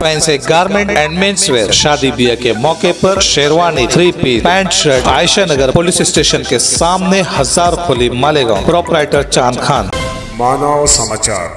Fancy garment and men's wear, शादी ब्याह के मौके पर sherwani, 3 piece, pant shirt. Ayesha Nagar police station के सामने, हजार खोली, मालेगांव। प्रोपराइटर चांद खान। मानव समाचार,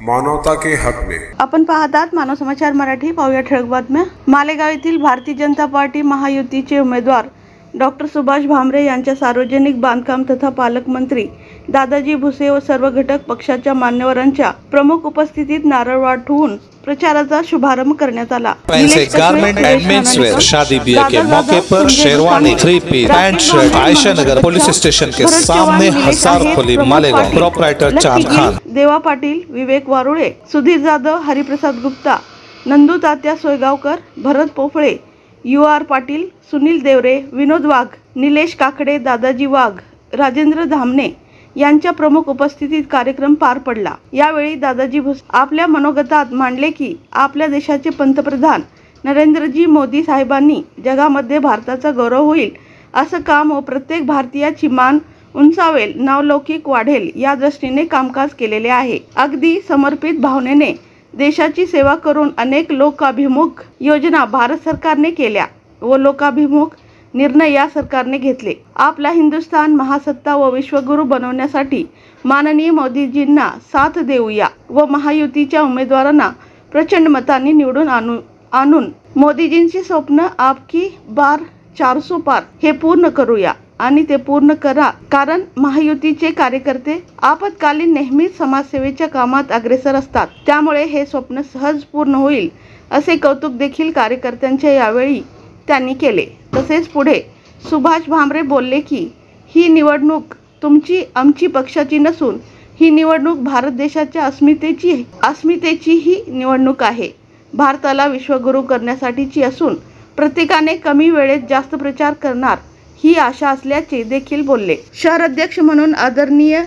मानवता के हक में। आपण पाहतात मानव समाचार मराठी। पाहूया ठळक बातम्या। मालेगाव येथील भारतीय जनता पार्टी महायुतीचे उमेदवार डॉक्टर सुभाष भामरे यांच्या सार्वजनिक बांधकाम तथा पालकमंत्री दादाजी भुसे व सर्व घटक पक्षाच्या मान्यवरांच्या प्रमुख उपस्थितीत नारळ वाटून प्रचाराचा शुभारंभ करण्यात आला। Fancy garment and men's wear, शादी ब्याह के मौके पर sherwani, 3 piece, pant shirt. Ayesha Nagar police station के सामने, हजार खोली, मालेगांव। प्रोपराइटर चांद खान। देवा पाटील, विवेक वारुळे, सुधीर जाधव, हरिप्रसाद गुप्ता, नंदू तात्या सोयगावकर, भरत पोफळे, UR पाटील, सुनील देवरे, विनोद वाघ, निलेश काकडे, दादाजी वाघ, राजेंद्र धामणे यांच्या प्रमुख उपस्थितीत कार्यक्रम पार पडला। यावेळी दादाजी भुसे आपल्या मनोगतात मांडले की आपल्या देशाचे पंतप्रधान नरेंद्रजी मोदी साहेबांनी जगामध्ये भारताचा गौरव होईल असं काम व प्रत्येक भारतीयाची मान उंचावेल, नावलौकिक वाढेल या दृष्टीने कामकाज केलेले आहे। अगदी समर्पित भावनेने देशाची सेवा करून अनेक लोकाभिमुख योजना भारत सरकारने केल्या व लोकाभिमुख निर्णय या सरकारने घेतले। आपला हिंदुस्थान महासत्ता व विश्वगुरु बनवण्यासाठी माननीय मोदीजींना साथ देऊया व महायुतीच्या उमेदवारांना प्रचंड मतांनी निवडून आणून मोदीजींची स्वप्न आपकी बार 400 पार हे पूर्ण करूया आणि ते पूर्ण करा। कारण महायुतीचे कार्यकर्ते आपत्कालीन नेहमीच समाजसेवेच्या कामात अग्रेसर असतात, त्यामुळे हे स्वप्न सहज पूर्ण होईल असे कौतुक देखील कार्यकर्त्यांच्या यावेळी त्यांनी केले। तसेच पुढे सुभाष भामरे बोलले की ही निवडणूक तुमची आमची पक्षाची नसून ही निवडणूक भारत देशाच्या अस्मितेची ही निवडणूक आहे। भारताला विश्वगुरु करण्यासाठीची असून प्रत्येकाने कमी वेळेत जास्त प्रचार करणार ही आशा असल्याचे देखील बोलले। शहर अध्यक्ष म्हणून आदरणीय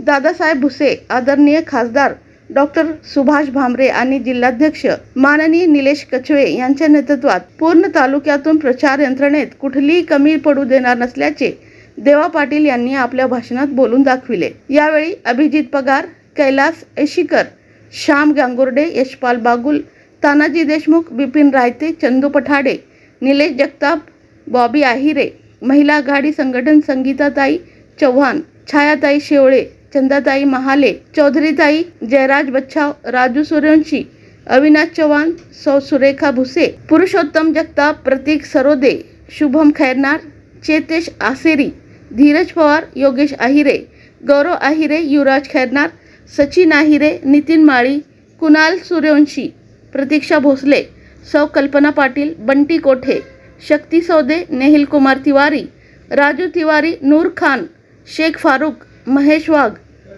दादासाहेब भुसे, आदरणीय खासदार डॉक्टर सुभाष भामरे आणि जिल्हाध्यक्ष माननीय निलेश कछवे यांच्या नेतृत्वात पूर्ण तालुक्यातून प्रचार यंत्रणेत कुठलीही कमी पडू देणार नसल्याचे देवा पाटील यांनी आपल्या भाषणात बोलून दाखविले। यावेळी अभिजित पगार, कैलास ऐशीकर, श्याम गांगुर्डे, यशपाल बागुल, तानाजी देशमुख, बिपिन रायते, चंदू पठाडे, निलेश जगताप, बॉबी आहिरे, महिला आघाडी संघटन संगीताताई चव्हाण, छायाताई शेवळे, चंदाताई महाले, चौधरीताई, जयराज बच्छाव, राजू सूर्यवंशी, अविनाश चव्हाण, सौ सुरेखा भुसे, पुरुषोत्तम जगताप, प्रतीक सरोदे, शुभम खैरनार, चेतेश आसेरी, धीरज पवार, योगेश आहिरे, गौरव आहिरे, युवराज खैरनार, सचिन आहिरे, नितीन माळी, कुणाल सूर्यवंशी, प्रतीक्षा भोसले, सौ कल्पना पाटील, बंटी कोठे, शक्ती सौदे, नेहिल कुमार तिवारी, राजू तिवारी, नूर खान, शेख फारूक, महेश वाघ,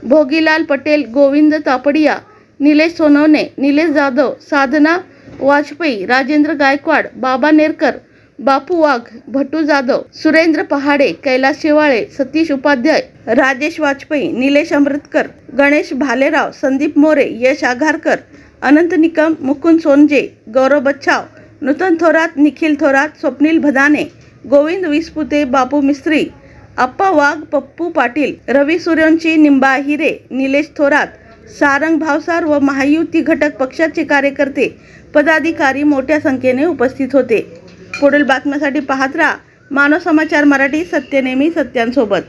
भोगीलाल पटेल, गोविंद तापडिया, निलेश सोनवणे, निलेश जाधव, साधना वाजपेयी, राजेंद्र गायकवाड, बाबा नेरकर, बापू वाघ, भटू जाधव, सुरेंद्र पहाडे, कैलास शेवाळे, सतीश उपाध्याय, राजेश वाजपेयी, निलेश अमृतकर, गणेश भालेराव, संदीप मोरे, यश आघारकर, अनंत निकम, मुकुंद सोनजे, गौरव बच्छाव, नूतन थोरात, निखिल थोरात, स्वप्नील भदाने, गोविंद विसपुते, बापू मिस्त्री, अप्पा वाघ, पप्पू पाटील, रवी सूर्यवंशी, निंबा हिरे, निलेश थोरात, सारंग भावसार व महायुती घटक पक्षाचे कार्यकर्ते पदाधिकारी मोठ्या संख्येने उपस्थित होते। पुढील बातम्यासाठी पाहत राहा मानव समाचार मराठी, सत्य नेहमी सत्यांसोबत।